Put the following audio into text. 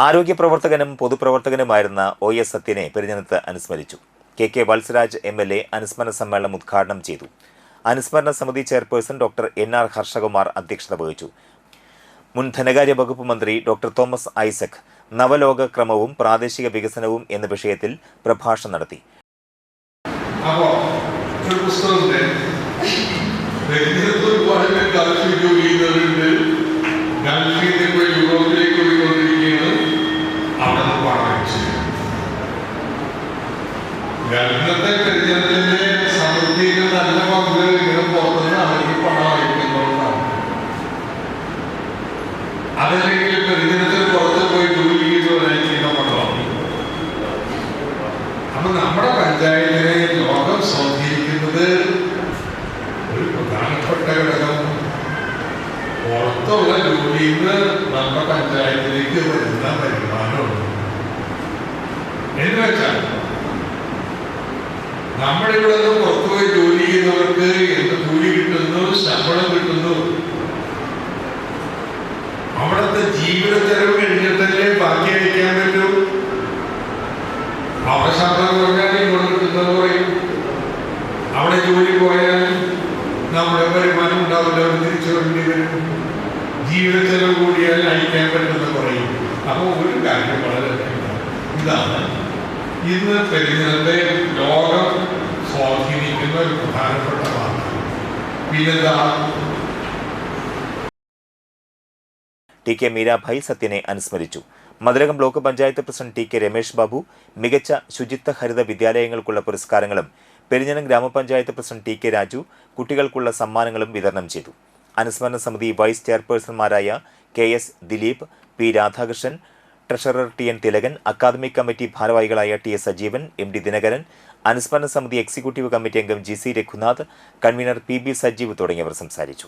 ആരോഗ്യ പ്രവർത്തകനും പൊതുപ്രവർത്തകനുമായിരുന്ന OS സത്യനെ പെരിഞ്ഞനത്ത് അനുസ്മരിച്ചു. KK വത്സരാജ് MLA അനുസ്മരണ സമ്മേളനം ഉദ്ഘാടനം ചെയ്തു. അനുസ്മരണ സമിതി ചെയർപേഴ്സൺ ഡോക്ടർ NR ഹർഷകുമാർ അധ്യക്ഷത വഹിച്ചു. മുൻ ധനകാര്യ വകുപ്പ് മന്ത്രി ഡോക്ടർ തോമസ് ഐസക് നവലോക ക്രമവും പ്രാദേശിക വികസനവും എന്ന വിഷയത്തിൽ പ്രഭാഷണം നടത്തി. ഗവൺമെന്റ് പരിചയത്തിന്റെ സമൃദ്ധിയിൽ നല്ല പങ്ക് ഇങ്ങനെ പുറത്തുനിന്ന് അവർക്ക് പണം അയക്കുന്നതുകൊണ്ടാണ്. അതല്ലെങ്കിൽ പരിചയത്തിൽ പുറത്ത് പോയി ജോലി ചെയ്യുന്ന പണമാണ്. അപ്പൊ നമ്മുടെ പഞ്ചായത്തിനെ ലോകം സ്വാധീനിക്കുന്നത് ഒരു പ്രധാനപ്പെട്ട ഘടകം പുറത്തുള്ള ജോലിയിൽ നിന്ന് നമ്മുടെ പഞ്ചായത്തിലേക്ക് വരുന്ന വരുമാനമാണ്. എന്ന് വെച്ചാൽ നമ്മുടെ ഇവിടെ നിന്ന് പുറത്തുപോയി ജോലി ചെയ്യുന്നവർക്ക് എന്ത് കൂലി കിട്ടുന്നു, ശമ്പളം കിട്ടുന്നു, അവിടുത്തെ ജീവിത ചെലവ് കഴിഞ്ഞിട്ടല്ലേ ബാക്കി അയക്കാൻ പറ്റൂ. അവിടെ ശമ്പളം കുറഞ്ഞാൽ ഇവിടെ കിട്ടുന്നത് പറയും. അവിടെ ജോലി പോയാൽ നമ്മുടെ വരുമാനം ഉണ്ടാവില്ല, തിരിച്ചു വേണ്ടി വരും. ജീവിത ചെലവ് കൂടിയാൽ അയക്കാൻ പറ്റുന്ന പറയും. അപ്പോൾ ഒരു കാര്യം വളരെ ഇതാണ് ഇന്ന് പെരിഞ്ഞനത്തെ ലോകം സ്വാധീനിക്കുന്ന ഒരു പ്രധാനപ്പെട്ട വാർത്ത. പിന്നെന്താ? TK മീരാഭായ് സത്യനെ അനുസ്മരിച്ചു. Mathilakam block panchayat president TK Ramesh Babu മികച്ച ശുചിത്വ ഹരിത വിദ്യാലയങ്ങൾക്കുള്ള പുരസ്കാരങ്ങളും പെരിഞ്ഞനം ഗ്രാമപഞ്ചായത്ത് പ്രസിഡന്റ് TK രാജു കുട്ടികൾക്കുള്ള സമ്മാനങ്ങളും വിതരണം ചെയ്തു. അനുസ്മരണ സമിതി വൈസ് ചെയർപേഴ്സൺമാരായ KS Dileep, P Radhakrishnan, treasurer TN Thilakan, academic committee ഭാരവാഹികളായ TS സജീവൻ, MD ദിനകരൻ, അനുസ്മരണ സമിതി എക്സിക്യൂട്ടീവ് കമ്മിറ്റി അംഗം GC Raghunath, convener PB Sajeev തുടങ്ങിയവർ സംസാരിച്ചു.